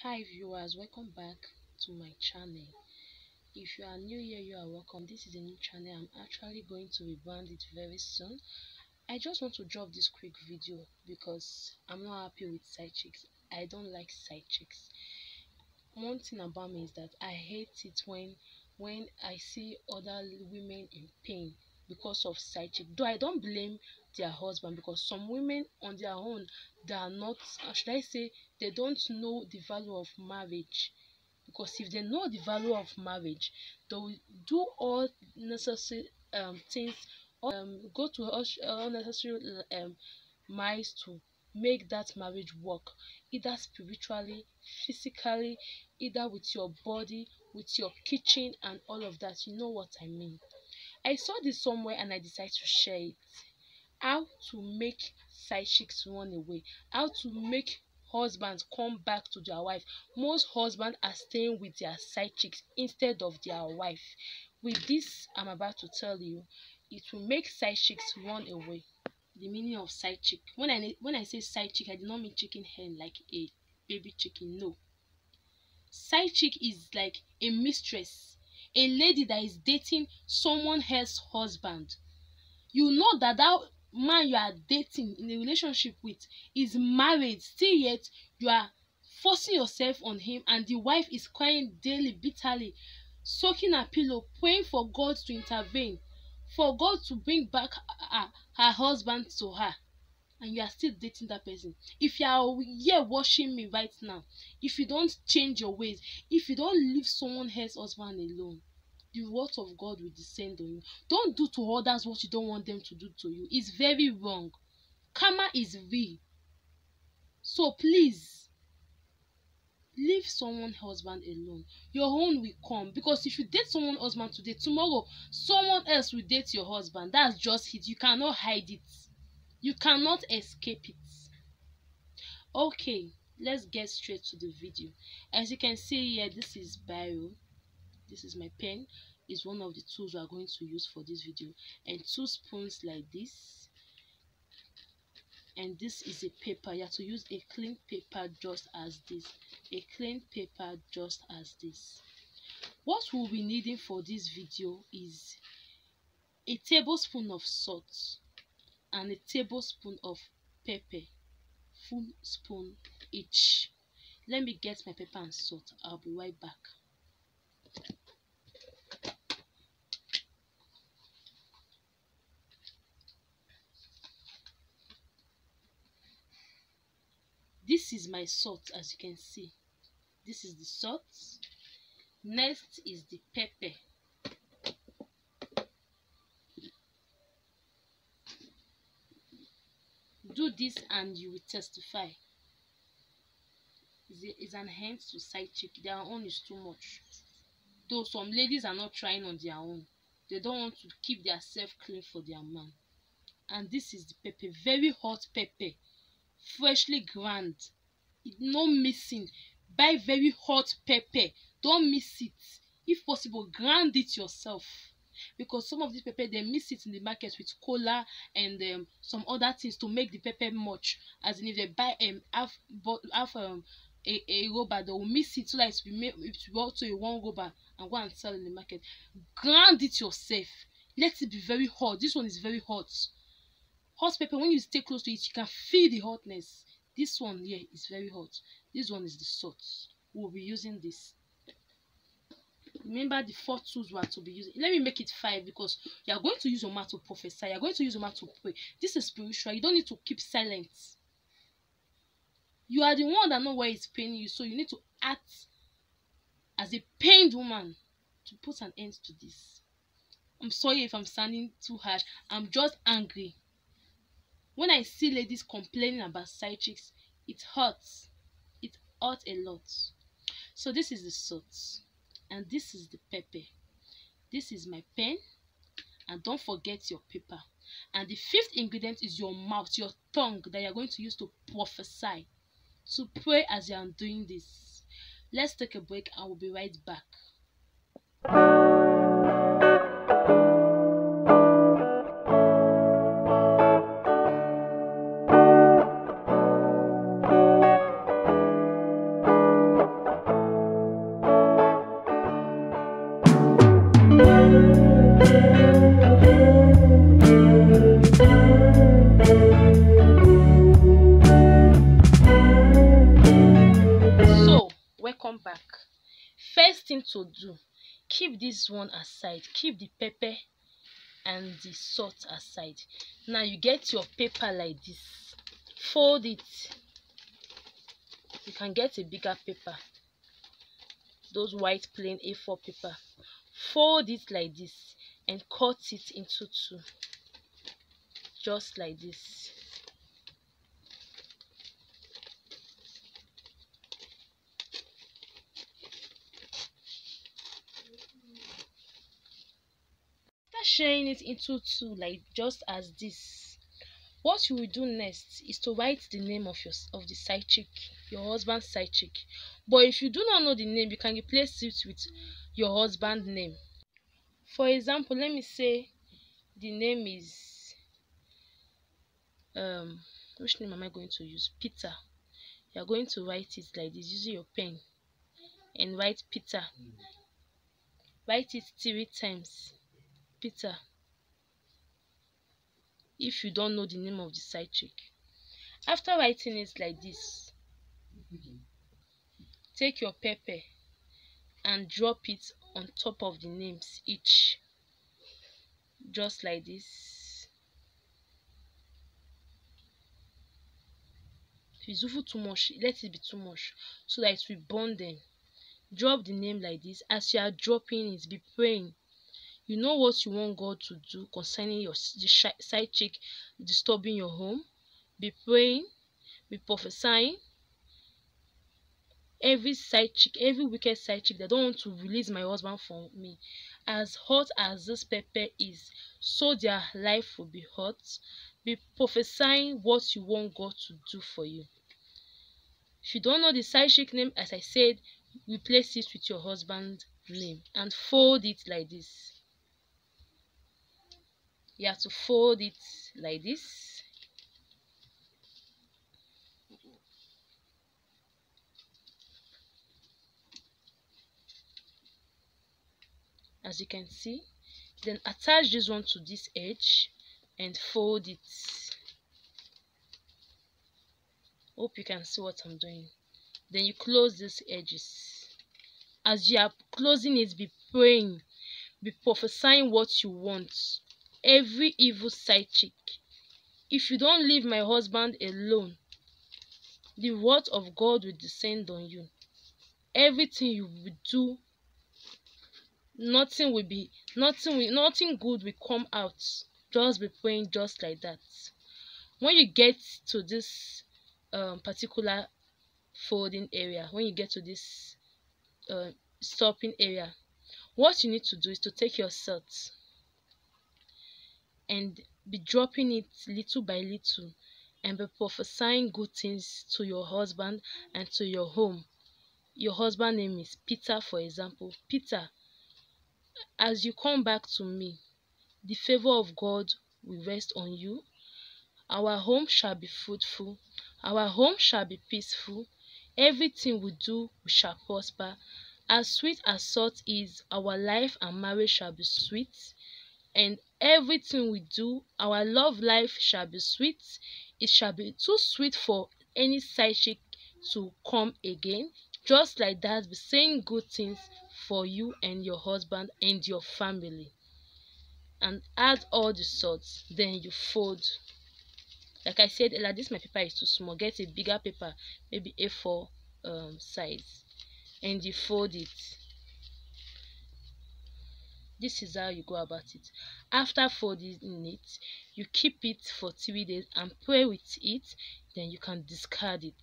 Hi viewers, welcome back to my channel. If you are new here, you are welcome. This is a new channel. I'm actually going to rebrand it very soon. I just want to drop this quick video because I'm not happy with side chicks. I don't like side chicks. One thing about me is that I hate it when I see other women in pain because of side chick. Though I don't blame their husband, because some women on their own, they are not, should I say, they don't know the value of marriage. Because if they know the value of marriage, they will do all necessary things, go to all necessary miles to make that marriage work, either spiritually, physically, either with your body, with your kitchen and all of that. You know what I mean. I saw this somewhere and I decided to share it. How to make side chicks run away, how to make husbands come back to their wife. Most husbands are staying with their side chicks instead of their wife. With this I'm about to tell you, it will make side chicks run away. The meaning of side chick, when I say side chick, I do not mean chicken hen like a baby chicken. No, side chick is like a mistress, a lady that is dating someone else's husband. You know that man you are dating, in a relationship with, is married, still yet you are forcing yourself on him, and the wife is crying daily, bitterly, soaking her pillow, praying for God to intervene, for God to bring back her husband to her, and you are still dating that person. If you are here watching me right now, if you don't change your ways, if you don't leave someone else's husband alone, the wrath of God will descend on you. Don't do to others what you don't want them to do to you. It's very wrong. Karma is real. So please, leave someone's husband alone. Your own will come. Because if you date someone's husband today, tomorrow someone else will date your husband. That's just it. You cannot hide it. You cannot escape it. Okay, let's get straight to the video. As you can see here, this is biro. This is my pen. Is one of the tools we are going to use for this video, and 2 spoons like this, and this is a paper. You have to use a clean paper just as this, a clean paper just as this. What we'll be needing for this video is a tablespoon of salt and a tablespoon of pepper, full spoon each. Let me get my pepper and salt. I'll be right back. This is my salt. As you can see, this is the salt. Next is the pepper. Do this and you will testify. It's an hand to side chick. Their own is too much. Though some ladies are not trying on their own, they don't want to keep their self clean for their man. And this is the pepper, very hot pepper, freshly ground. It's no missing. Buy very hot pepper. Don't miss it. If possible, grind it yourself, because some of this pepper, they mix it in the market with cola and some other things to make the pepper much. As in, if they buy half a rubber, they will mix it so that it will be brought to a 1 rubber and go and sell in the market. Grind it yourself. Let it be very hot. This one is very hot. Hot pepper, when you stay close to it, you can feel the hotness. This one here is very hot. This one is the salt. We'll be using this. Remember the 4 tools we are to be using. Let me make it 5, because you are going to use your mouth to prophesy. You are going to use your mouth to pray. This is spiritual. You don't need to keep silent. You are the one that knows where it's paining you, so you need to act as a pained woman to put an end to this. I'm sorry if I'm sounding too harsh. I'm just angry. When I see ladies complaining about side chicks, it hurts. It hurts a lot. So this is the salt, and this is the pepper. This is my pen, and don't forget your paper. And the 5th ingredient is your mouth, your tongue, that you're going to use to prophesy, to pray as you are doing this. Let's take a break and we'll be right back. come back, first thing to do, keep this one aside, keep the pepper and the salt aside. Now you get your paper like this, fold it. You can get a bigger paper, those white plain A4 paper. Fold it like this and cut it into two, just like this. After sharing it into two, like just as this, what you will do next is to write the name of the side chick, your husband's side chick. But if you do not know the name, you can replace it with your husband's name. For example, let me say the name is which name am I going to use? Peter. You are going to write it like this using your pen and write Peter. Write it 3 times. Peter. If you don't know the name of the side chick. After writing it like this, take your pepper and drop it on top of the names each, just like this. If it's even too much, let it be too much so that it will bond them. Drop the name like this. As you are dropping it, be praying. You know what you want God to do concerning the side chick disturbing your home. Be praying, be prophesying. Every side chick, every wicked side chick that don't want to release my husband from me, as hot as this pepper is, so their life will be hot. Be prophesying what you want God to do for you. If you don't know the side chick name, as I said, replace it with your husband's name and fold it like this. You have to fold it like this. As you can see, then attach this one to this edge and fold it. Hope you can see what I'm doing. Then you close these edges. As you are closing it, be praying, be prophesying what you want. Every evil side chick, if you don't leave my husband alone, the word of God will descend on you. Everything you will do, nothing good will come out. Just be praying just like that. When you get to this particular folding area, when you get to this stopping area, what you need to do is to take your salt and be dropping it little by little and be prophesying good things to your husband and to your home. Your husband's name is Peter, for example. Peter, as you come back to me, the favor of God will rest on you. Our home shall be fruitful. Our home shall be peaceful. Everything we do, we shall prosper. As sweet as salt is, our life and marriage shall be sweet. And everything we do, our love life shall be sweet. It shall be too sweet for any side chick to come again. Just like that, be saying good things for you and your husband and your family. And add all the salt. Then you fold. Like I said, like this, my paper is too small. Get a bigger paper, maybe A4 size, and you fold it. This is how you go about it. After folding it, you keep it for 3 days and pray with it. Then you can discard it.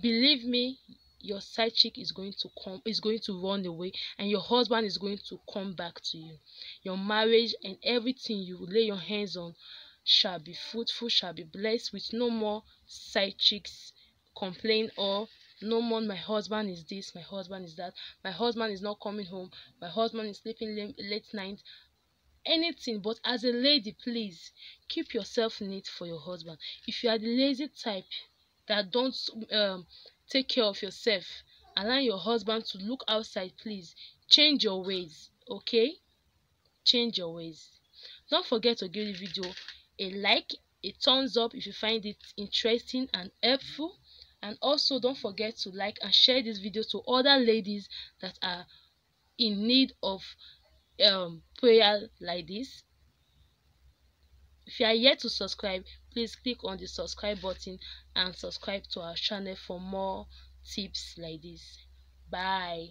Believe me, your side chick is going to run away, and your husband is going to come back to you. Your marriage and everything you lay your hands on shall be fruitful, shall be blessed, with no more side chicks complain, or no more my husband is this, my husband is that, my husband is not coming home, my husband is sleeping late night. Anything. But as a lady, please keep yourself neat for your husband. If you are the lazy type that don't take care of yourself, allow your husband to look outside, please change your ways. Okay, change your ways. Don't forget to give the video a like, a thumbs up if you find it interesting and helpful. And also don't forget to like and share this video to other ladies that are in need of prayer like this. If you are yet to subscribe, please click on the subscribe button and subscribe to our channel for more tips like this. Bye.